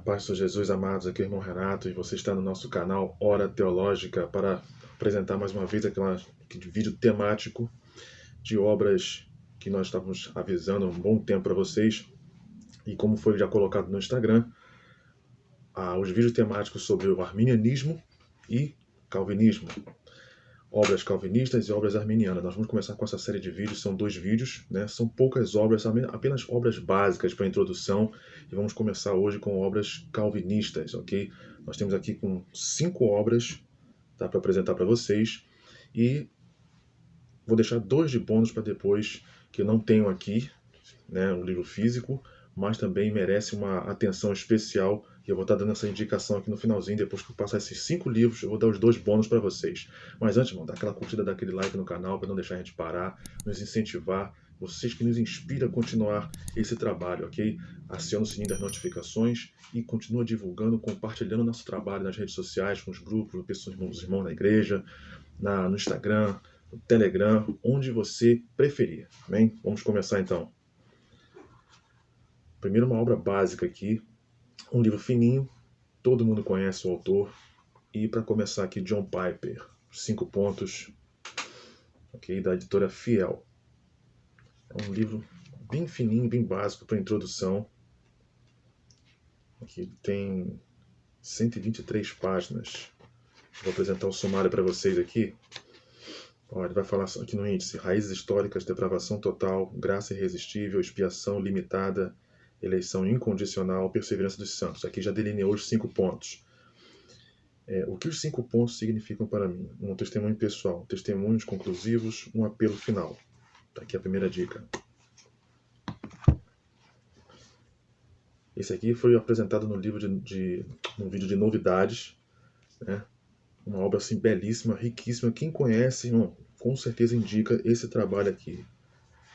paz do Jesus, amados, aqui é o irmão Renato e você está no nosso canal Hora Teológica para apresentar mais uma vez aquele vídeo temático de obras que nós estávamos avisando há um bom tempo para vocês. E como foi já colocado no Instagram, os vídeos temáticos sobre o arminianismo e calvinismo. Obras calvinistas e obras arminianas. Nós vamos começar com essa série de vídeos, são 2 vídeos, né? São poucas obras, apenas obras básicas para introdução, e vamos começar hoje com obras calvinistas, ok? Nós temos aqui com 5 obras, tá, para apresentar para vocês, e vou deixar 2 de bônus para depois, que eu não tenho aqui, né, um livro físico, mas também merece uma atenção especial, e eu vou estar dando essa indicação aqui no finalzinho. Depois que eu passar esses 5 livros, eu vou dar os 2 bônus para vocês. Mas antes, irmão, dá aquela curtida, dá aquele like no canal, para não deixar a gente parar, nos incentivar, vocês que nos inspiram a continuar esse trabalho, ok? Aciona o sininho das notificações e continua divulgando, compartilhando nosso trabalho nas redes sociais, com os grupos, pessoas, os irmãos na igreja, no Instagram, no Telegram, onde você preferir, amém? Vamos começar então. Primeiro, uma obra básica aqui, um livro fininho, todo mundo conhece o autor. E para começar aqui, John Piper, 5 pontos, ok, da editora Fiel. É um livro bem fininho, bem básico para introdução. Aqui tem 123 páginas. Vou apresentar o sumário para vocês aqui. Ele vai falar aqui no índice: raízes históricas, depravação total, graça irresistível, expiação limitada, eleição incondicional, perseverança dos santos. Aqui já delineou os 5 pontos. O que os 5 pontos significam para mim? Um testemunho pessoal, testemunhos conclusivos, um apelo final. Tá aqui a primeira dica. Esse aqui foi apresentado no livro num vídeo de novidades, né? Uma obra assim belíssima, riquíssima. Quem conhece, irmão, com certeza indica esse trabalho aqui.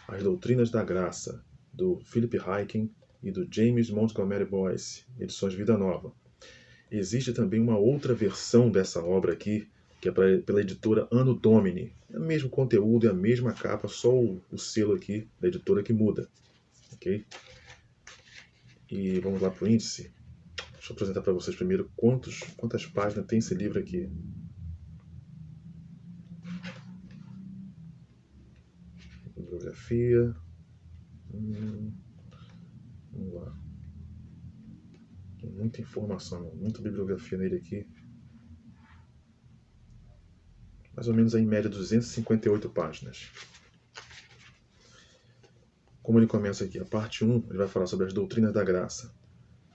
As Doutrinas da Graça, do Philip Ryken e do James Montgomery Boyce, edições Vida Nova. Existe também uma outra versão dessa obra aqui, que é pela editora Anno Domini. É o mesmo conteúdo, é a mesma capa, só o selo aqui da editora que muda. Ok? E vamos lá para o índice. Deixa eu apresentar para vocês primeiro quantas páginas tem esse livro aqui. Bibliografia. Vamos lá. Tem muita informação, muita bibliografia nele aqui. Mais ou menos aí, em média 258 páginas. Como ele começa aqui, a parte 1, ele vai falar sobre as doutrinas da graça.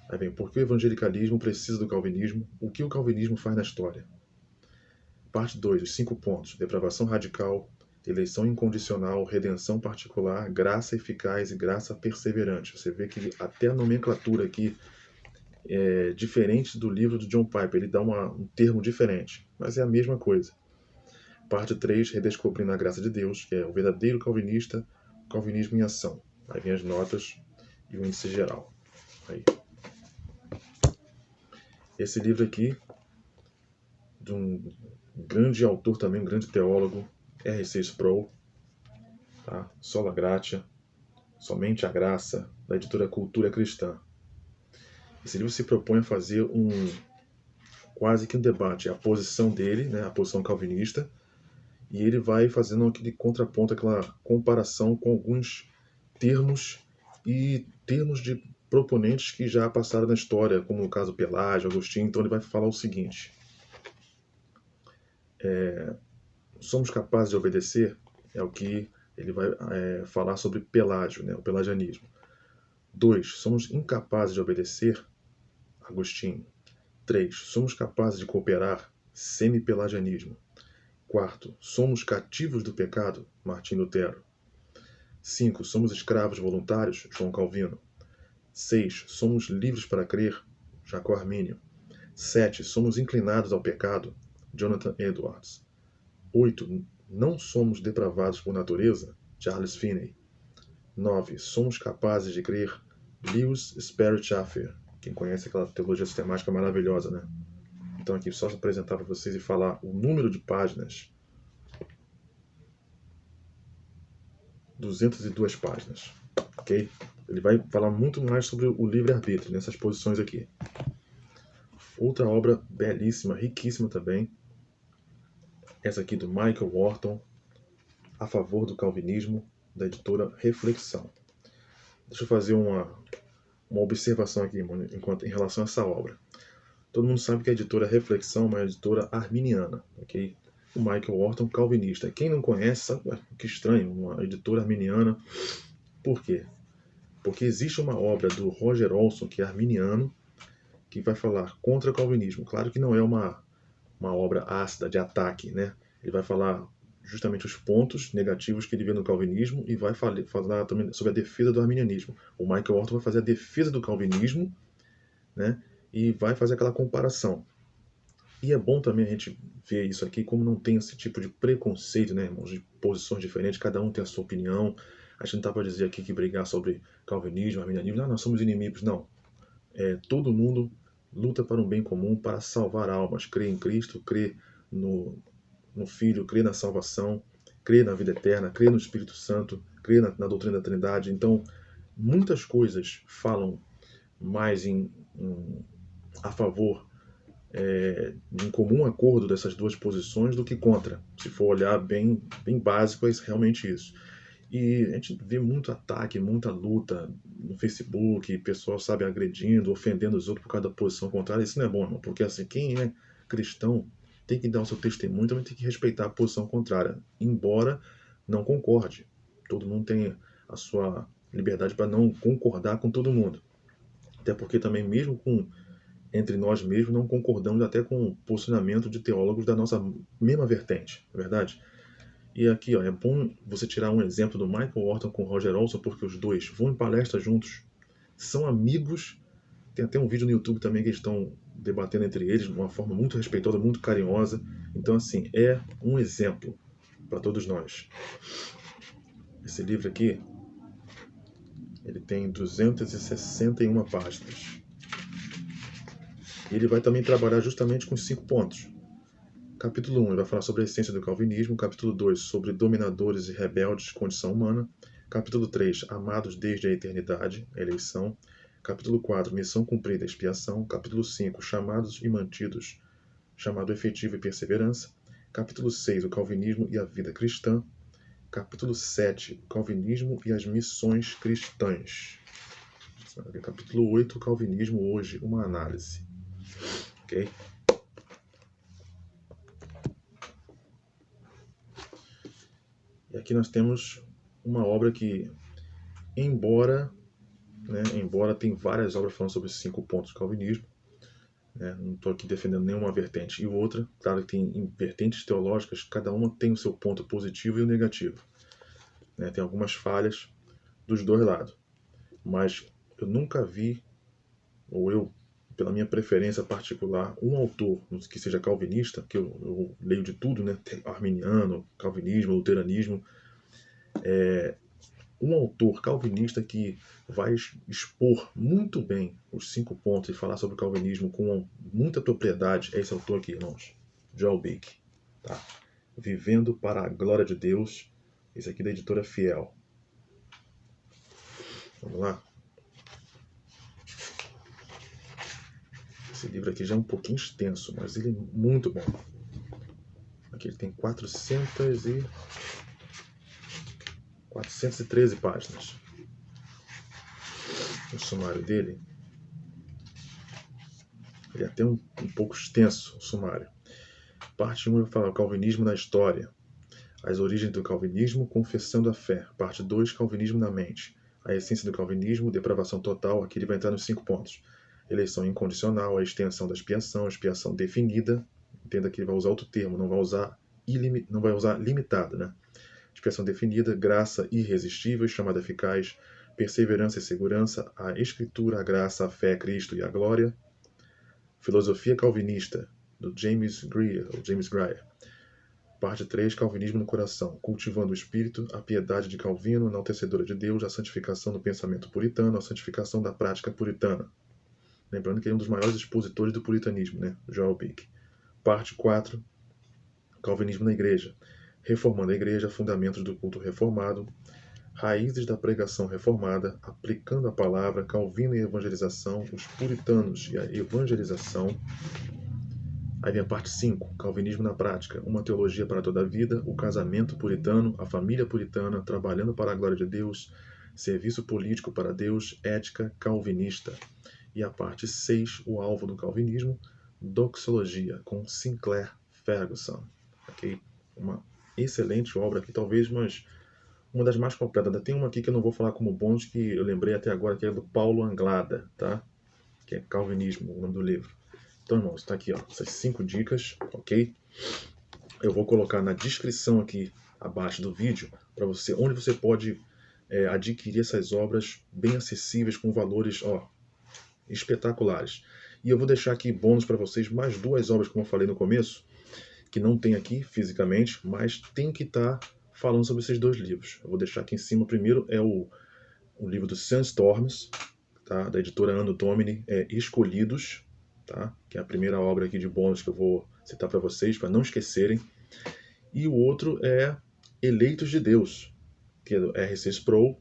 Aí vem, por que o evangelicalismo precisa do calvinismo? O que o calvinismo faz na história? Parte 2, os 5 pontos: depravação radical, eleição incondicional, redenção particular, graça eficaz e graça perseverante. Você vê que até a nomenclatura aqui é diferente do livro do John Piper. Ele dá um termo diferente, mas é a mesma coisa. Parte 3, redescobrindo a graça de Deus, que é o verdadeiro calvinista, o calvinismo em ação. Aí vem as notas e o índice geral. Aí. Esse livro aqui, de um grande autor também, um grande teólogo, R.C. Sproul, tá? Sola Gratia, Somente a Graça, da editora Cultura Cristã. Esse livro se propõe a fazer quase que um debate, a posição dele, né, a posição calvinista, e ele vai fazendo aquele contraponto, aquela comparação com alguns termos de proponentes que já passaram na história, como no caso Pelágio, Agostinho. Então ele vai falar o seguinte: somos capazes de obedecer? É o que ele vai falar sobre Pelágio, né, o pelagianismo. 2, somos incapazes de obedecer? Agostinho. 3, somos capazes de cooperar? Semi-pelagianismo. 4, somos cativos do pecado? Martim Lutero. 5, somos escravos voluntários? João Calvino. 6, somos livres para crer? Jacó Armínio. 7, somos inclinados ao pecado? Jonathan Edwards. 8, não somos depravados por natureza? Charles Finney. 9, somos capazes de crer? Lewis Sperry Chafer. Quem conhece aquela teologia sistemática maravilhosa, né? Então aqui só apresentar para vocês e falar o número de páginas. 202 páginas, ok? Ele vai falar muito mais sobre o livre-arbítrio nessas posições aqui. Outra obra belíssima, riquíssima também, essa aqui do Michael Horton, A Favor do Calvinismo, da editora Reflexão. Deixa eu fazer uma observação aqui em relação a essa obra. Todo mundo sabe que a editora Reflexão é uma editora arminiana, ok? O Michael Horton, calvinista. Quem não conhece, sabe que estranho, uma editora arminiana. Por quê? Porque existe uma obra do Roger Olson, que é arminiano, que vai falar contra o calvinismo. Claro que não é uma obra ácida de ataque, né? Ele vai falar justamente os pontos negativos que ele vê no calvinismo e vai falar também sobre a defesa do arminianismo. O Michael Horton vai fazer a defesa do calvinismo, né? E vai fazer aquela comparação. E é bom também a gente ver isso aqui, como não tem esse tipo de preconceito, né, irmãos, de posições diferentes, cada um tem a sua opinião. A gente não está para dizer aqui que brigar sobre calvinismo, arminianismo, nós somos inimigos, não. Todo mundo luta para um bem comum, para salvar almas, crê em Cristo, crê no Filho, crê na salvação, crê na vida eterna, crê no Espírito Santo, crê na doutrina da Trindade. Então, muitas coisas falam mais a favor em comum acordo dessas duas posições do que contra. Se for olhar bem básico, é realmente isso. E a gente vê muito ataque, muita luta no Facebook, pessoal, sabe, agredindo, ofendendo os outros por causa da posição contrária. Isso não é bom, irmão, porque assim, quem é cristão tem que dar o seu testemunho, também tem que respeitar a posição contrária, embora não concorde. Todo mundo tem a sua liberdade para não concordar com todo mundo. Até porque também, mesmo entre nós mesmos, não concordamos até com o posicionamento de teólogos da nossa mesma vertente, não é verdade? E aqui, ó, é bom você tirar um exemplo do Michael Horton com o Roger Olson, porque os dois vão em palestra juntos, são amigos. Tem até um vídeo no YouTube também que eles estão debatendo entre eles de uma forma muito respeitosa, muito carinhosa. Então, assim, é um exemplo para todos nós. Esse livro aqui, ele tem 261 páginas. E ele vai também trabalhar justamente com os 5 pontos. Capítulo 1, ele vai falar sobre a essência do calvinismo. Capítulo 2, sobre dominadores e rebeldes, condição humana. Capítulo 3, amados desde a eternidade, eleição. Capítulo 4, missão cumprida, expiação. Capítulo 5, chamados e mantidos, chamado efetivo e perseverança. Capítulo 6, o calvinismo e a vida cristã. Capítulo 7, o calvinismo e as missões cristãs. Capítulo 8, o calvinismo hoje, uma análise. Ok? E aqui nós temos uma obra que, embora tem várias obras falando sobre os 5 pontos do calvinismo, né, não estou aqui defendendo nenhuma vertente e outra, claro que tem vertentes teológicas, cada uma tem o seu ponto positivo e o negativo. Né, tem algumas falhas dos dois lados, mas eu nunca vi, ou eu, pela minha preferência particular, um autor que seja calvinista, que eu leio de tudo, né, arminiano, calvinismo, luteranismo, um autor calvinista que vai expor muito bem os 5 pontos e falar sobre o calvinismo com muita propriedade é esse autor aqui, irmãos. Joel Bick. Tá? Vivendo para a Glória de Deus. Esse aqui da editora Fiel. Vamos lá? Esse livro aqui já é um pouquinho extenso, mas ele é muito bom. Aqui ele tem 413 páginas. O sumário dele, ele é até um pouco extenso, o sumário. Parte 1 vai falar o calvinismo na história, as origens do calvinismo, confessando a fé. Parte 2, calvinismo na mente, a essência do calvinismo, depravação total. Aqui ele vai entrar nos 5 pontos. Eleição incondicional, a extensão da expiação, expiação definida. Entenda que ele vai usar outro termo, não vai usar limitado, né? Expiação definida, graça irresistível, chamada eficaz, perseverança e segurança, a escritura, a graça, a fé, Cristo e a glória. Filosofia calvinista, do James Grier. Parte 3, calvinismo no coração, cultivando o espírito, a piedade de Calvino, enaltecedora de Deus, a santificação do pensamento puritano, a santificação da prática puritana. Lembrando que ele é um dos maiores expositores do puritanismo, né? Joel Bick. Parte 4, calvinismo na igreja, reformando a igreja, fundamentos do culto reformado, Raízes da pregação reformada, aplicando a palavra, Calvino e evangelização, os puritanos e a evangelização. Aí vem a parte 5, Calvinismo na prática, uma teologia para toda a vida, o casamento puritano, a família puritana, trabalhando para a glória de Deus, serviço político para Deus, ética calvinista. E a parte 6, o alvo do calvinismo, doxologia, com Sinclair Ferguson. Ok? Uma excelente obra aqui, talvez uma das mais completas. Tem uma aqui que eu não vou falar como bônus, que eu lembrei até agora, que é do Paulo Anglada, tá? Que é Calvinismo, o nome do livro. Então, irmãos, está aqui, ó, essas 5 dicas, ok? Eu vou colocar na descrição aqui abaixo do vídeo para você, onde você pode adquirir essas obras bem acessíveis com valores, ó, espetaculares. E eu vou deixar aqui bônus para vocês, mais 2 obras, como eu falei no começo, que não tem aqui fisicamente, mas tem que estar falando sobre esses 2 livros. Eu vou deixar aqui em cima. O primeiro é o livro do Sandstorms, tá? Da editora Anno Domini, Escolhidos, tá? Que é a primeira obra aqui de bônus que eu vou citar para vocês, para não esquecerem. E o outro é Eleitos de Deus, que é do R.C. Sproul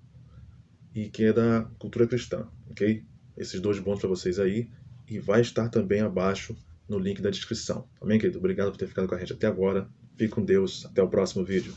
e que é da Cultura Cristã, ok? Esses 2 bônus para vocês aí, e vai estar também abaixo no link da descrição. Amém, querido? Obrigado por ter ficado com a gente até agora. Fique com Deus. Até o próximo vídeo.